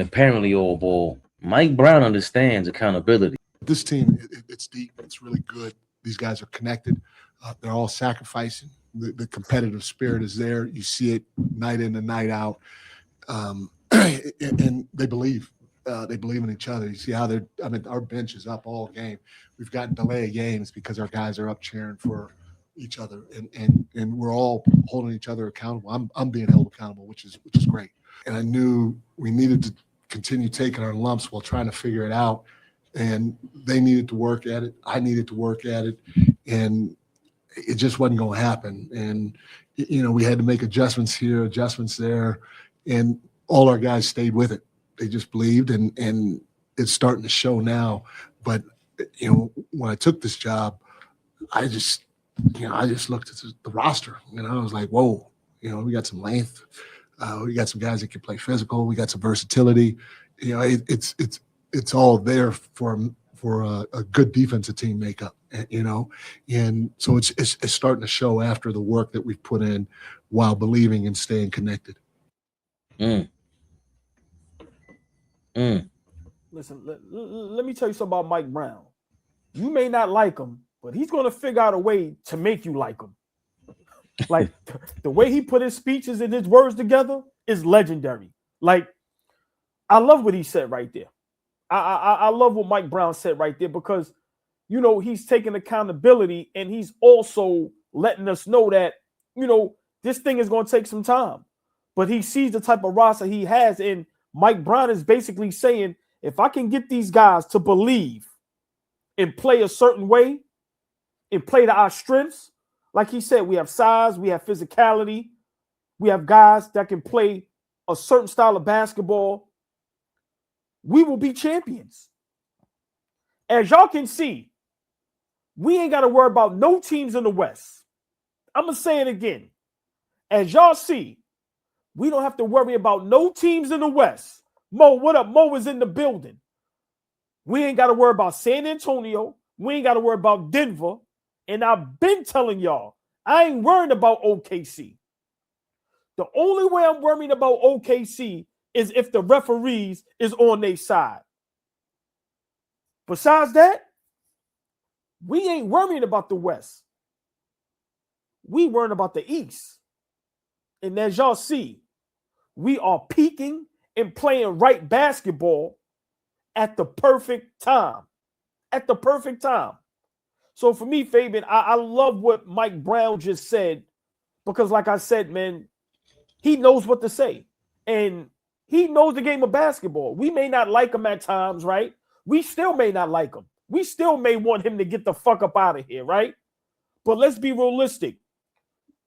Apparently, old boy, Mike Brown understands accountability. This team, it's deep. It's really good. These guys are connected. They're all sacrificing. The competitive spirit is there. You see it night in and night out. And they believe. They believe in each other. You see how they're. I mean, our bench is up all game. We've gotten delay of games because our guys are up cheering for each other, and we're all holding each other accountable. I'm being held accountable, which is great. And I knew we needed to continue taking our lumps while trying to figure it out. And they needed to work at it. I needed to work at it, and it just wasn't going to happen. And we had to make adjustments here, adjustments there, and all our guys stayed with it. They just believed, and it's starting to show now. But when I took this job, I just looked at the roster. I was like, whoa, we got some length. We got some guys that can play physical. We got some versatility. It's all there for a good defensive team makeup, and so it's starting to show after the work that we've put in while believing and staying connected. Listen, let me tell you something about Mike Brown. You may not like him, but he's going to figure out a way to make you like him. Like the way he put his speeches and his words together is legendary. Like, I love what he said right there. I love what Mike Brown said right there because, he's taking accountability and he's also letting us know that, this thing is going to take some time. But he sees the type of roster he has. And Mike Brown is basically saying, if I can get these guys to believe and play a certain way and play to our strengths, like he said, we have size, we have physicality, we have guys that can play a certain style of basketball, we will be champions. As y'all can see, we ain't got to worry about no teams in the West. I'm going to say it again. As y'all see, we don't have to worry about no teams in the West. Mo, what up? Mo is in the building. We ain't got to worry about San Antonio. We ain't got to worry about Denver. And I've been telling y'all, I ain't worried about OKC. The only way I'm worrying about OKC is if the referees is on their side. Besides that, we ain't worrying about the West. We worrying about the East. And as y'all see, we are peaking and playing right basketball at the perfect time. At the perfect time. So for me, Fabian, I love what Mike Brown just said because, like I said, man, he knows what to say. And he knows the game of basketball. We may not like him at times, right? We still may not like him. We still may want him to get the fuck up out of here, right? But let's be realistic.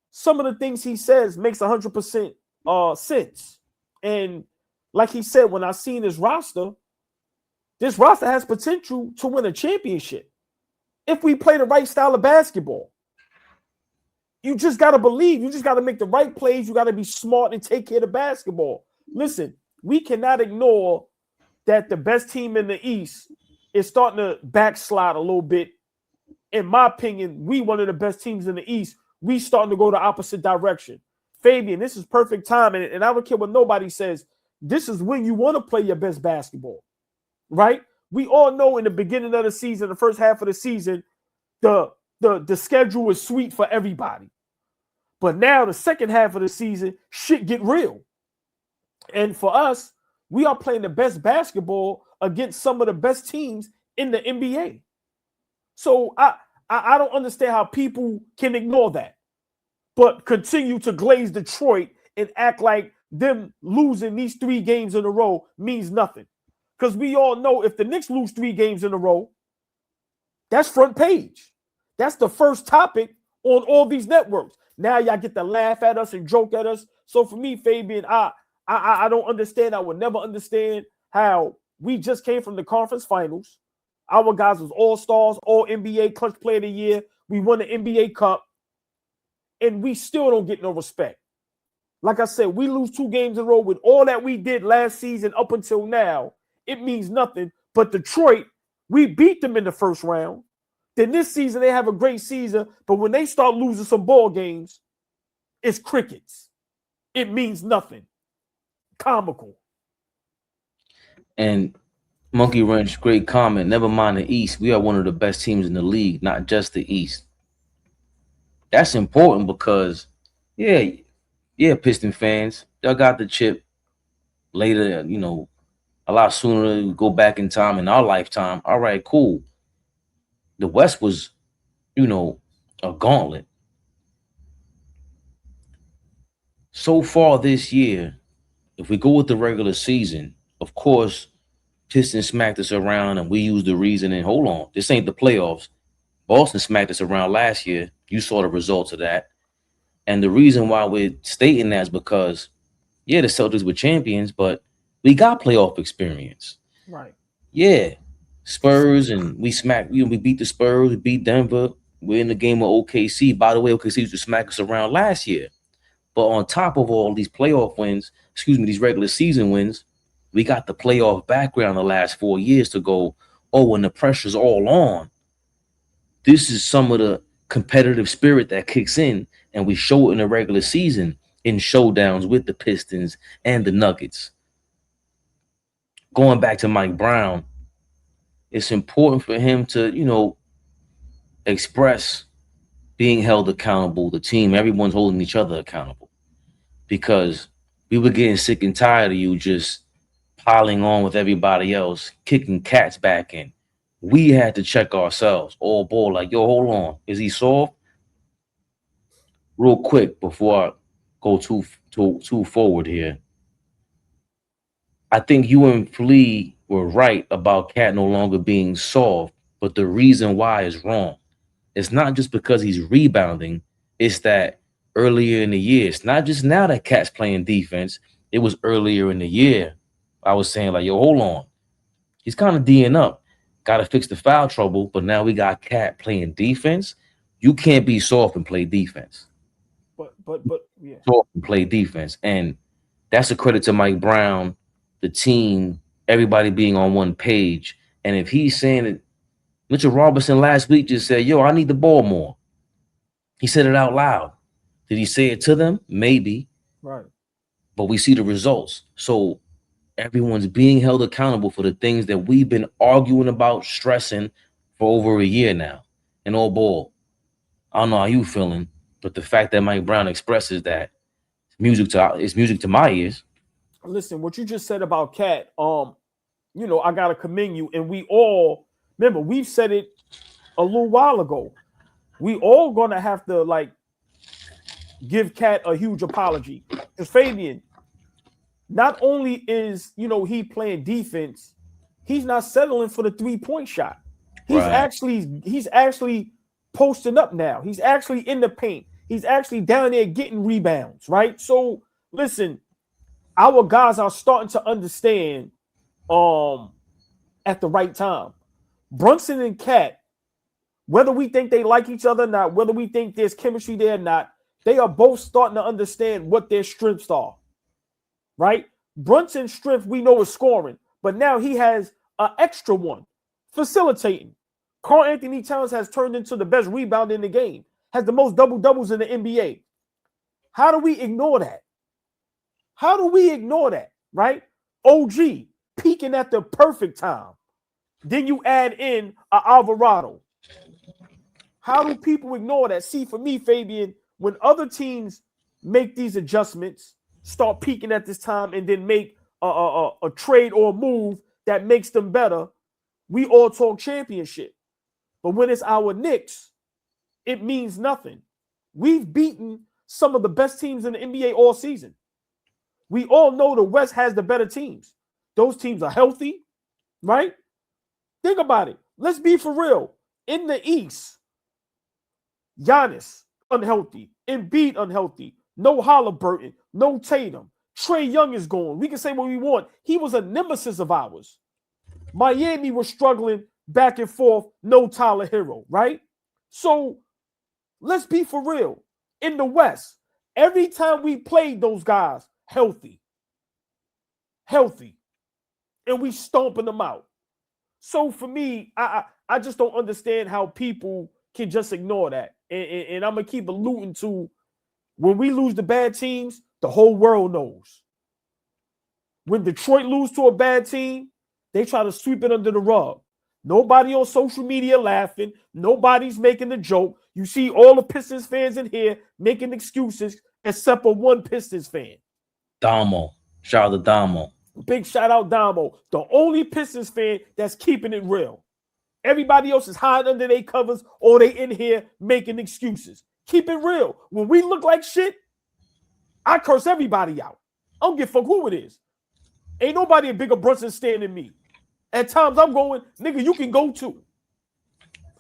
Some of the things he says makes 100% sense. And like he said, when I seen this roster has potential to win a championship. If we play the right style of basketball. You just got to believe. You just got to make the right plays. You got to be smart and take care of the basketball. Listen, we cannot ignore that the best team in the East is starting to backslide a little bit. In my opinion, we one of the best teams in the East. We starting to go the opposite direction. Fabian, this is perfect time. And I don't care what nobody says. This is when you want to play your best basketball, right? We all know in the beginning of the season, the first half of the season, the schedule is sweet for everybody. But now the second half of the season, shit get real. And for us, we are playing the best basketball against some of the best teams in the NBA. So I don't understand how people can ignore that, but continue to glaze Detroit and act like them losing these 3 games in a row means nothing. Because we all know if the Knicks lose 3 games in a row, that's front page. That's the first topic on all these networks. Now y'all get to laugh at us and joke at us. So for me, Fabian, I don't understand. I would never understand how we just came from the conference finals. Our guys was all-stars, all NBA clutch player of the year. We won the NBA Cup, and we still don't get no respect. Like I said, we lose 2 games in a row with all that we did last season up until now. It means nothing. But Detroit, we beat them in the first round. Then this season, they have a great season. But when they start losing some ball games, it's crickets. It means nothing. Comical. And Monkey Wrench, great comment. Never mind the East. We are one of the best teams in the league, not just the East. That's important because, yeah, yeah, Piston fans, y'all got the chip later, a lot sooner. We go back in time in our lifetime. All right, cool. The West was, a gauntlet. So far this year, if we go with the regular season, of course, Pistons smacked us around and we used the reasoning. Hold on, this ain't the playoffs. Boston smacked us around last year. You saw the results of that. And the reason why we're stating that is because, yeah, the Celtics were champions, but we got playoff experience. Right. Yeah. Spurs, and we smacked, we beat the Spurs, we beat Denver. We're in the game with OKC. By the way, OKC used to smack us around last year. But on top of all these playoff wins, these regular season wins, we got the playoff background the last 4 years to go, oh, when the pressure's all on, this is some of the competitive spirit that kicks in, and we show it in the regular season in showdowns with the Pistons and the Nuggets. Going back to Mike Brown, it's important for him to, express being held accountable, the team, everyone's holding each other accountable. Because we were getting sick and tired of you just piling on with everybody else, kicking cats back in. We had to check ourselves. AllBall, like, yo, hold on. Is he soft? Real quick before I go too forward here. I think you and Flea were right about Cat no longer being soft, but the reason why is wrong. It's not just because he's rebounding, it's that earlier in the year, it's not just now that Cat's playing defense. It was earlier in the year. I was saying, like, yo, hold on. He's kind of D'ing up. Got to fix the foul trouble, but now we got Cat playing defense. You can't be soft and play defense. But yeah. Soft and play defense. And that's a credit to Mike Brown, the team, everybody being on one page. And if he's saying it, Mitchell Robinson last week just said, yo, I need the ball more. He said it out loud. Did he say it to them? Maybe. Right. But we see the results. So everyone's being held accountable for the things that we've been arguing about, stressing for over a year now. And AllBall, I don't know how you feeling, but the fact that Mike Brown expresses that, it's music to my ears. Listen, what you just said about Cat, I gotta commend you. And we all remember, we've said it a little while ago. We all gonna have to give Cat a huge apology. Because Fabian, not only is he playing defense, he's not settling for the 3-point shot. He's actually posting up now. He's actually in the paint. He's actually down there getting rebounds, right? So listen, our guys are starting to understand at the right time. Brunson and Cat, whether we think they like each other or not, whether we think there's chemistry there or not, they are both starting to understand what their strengths are, right? Brunson's strength, we know, is scoring, but now he has an extra one, facilitating. Karl Anthony Towns has turned into the best rebounder in the game, has the most double-doubles in the NBA. How do we ignore that? How do we ignore that, right? OG peaking at the perfect time. Then you add in Alvarado. How do people ignore that? See, for me, Fabian, when other teams make these adjustments, start peaking at this time, and then make a trade or a move that makes them better, we all talk championship. But when it's our Knicks, it means nothing. We've beaten some of the best teams in the NBA all season. We all know the West has the better teams. Those teams are healthy, right? Think about it. Let's be for real. In the East, Giannis, unhealthy. Embiid, unhealthy. No Halliburton. No Tatum. Trae Young is gone. We can say what we want. He was a nemesis of ours. Miami was struggling back and forth. No Tyler Hero, right? So let's be for real. In the West, every time we played those guys, healthy, and we stomping them out. So for me, I just don't understand how people can just ignore that. And I'm going to keep alluding to, when we lose the bad teams, the whole world knows. When Detroit lose to a bad team, They try to sweep it under the rug. Nobody on social media laughing. Nobody's making a joke. You see all the Pistons fans in here making excuses except for one Pistons fan. Damo. Shout out to Damo. Big shout out Damo. The only Pistons fan that's keeping it real. Everybody else is hiding under their covers or they in here making excuses. Keep it real. When we look like shit, I curse everybody out. I don't give a fuck who it is. Ain't nobody a bigger Brunson stand than me. At times I'm going, nigga, you can go too.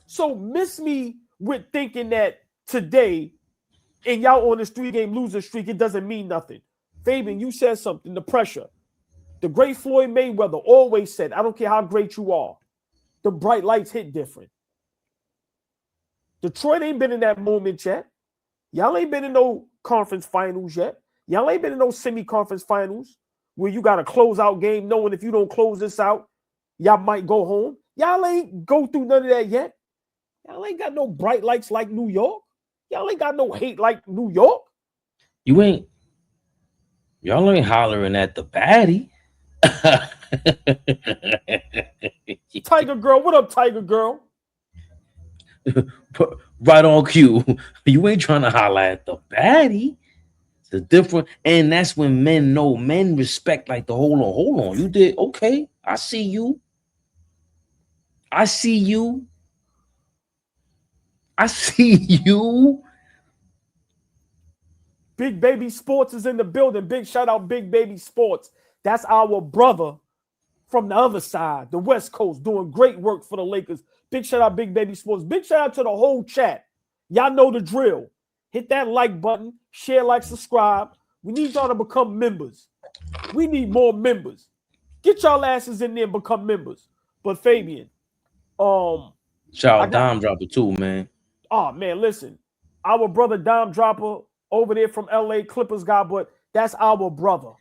So miss me with thinking that today, and y'all on this 3-game loser streak, it doesn't mean nothing. Fabian, you said something, the pressure. The great Floyd Mayweather always said, I don't care how great you are, the bright lights hit different. Detroit ain't been in that moment yet. Y'all ain't been in no conference finals yet. Y'all ain't been in no semi-conference finals where you got a closeout game knowing if you don't close this out, y'all might go home. Y'all ain't go through none of that yet. Y'all ain't got no bright lights like New York. Y'all ain't got no hate like New York. Y'all ain't hollering at the baddie. Tiger Girl, what up, Tiger Girl? Right on cue. You ain't trying to holler at the baddie. It's a different, and that's when men respect, like the hold on. You did okay. I see you. Big Baby Sports is in the building. Big shout out, Big Baby Sports. That's our brother from the other side, the West Coast, doing great work for the Lakers. Big shout out, Big Baby Sports. Big shout out to the whole chat. Y'all know the drill. Hit that like button, share, like, subscribe. We need y'all to become members. We need more members. Get y'all asses in there and become members. But Fabian, shout out Dime Dropper too, man. Oh man, listen, our brother Dime Dropper over there from LA Clippers guy, but that's our brother.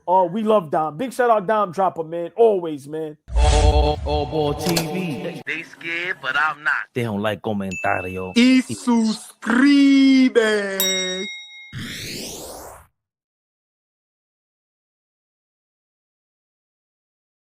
We love Dime. Big shout out Dime Dropper, man. Always, man. AllBall TV. They scared, but I'm not. They don't like comentario. Y suscribe.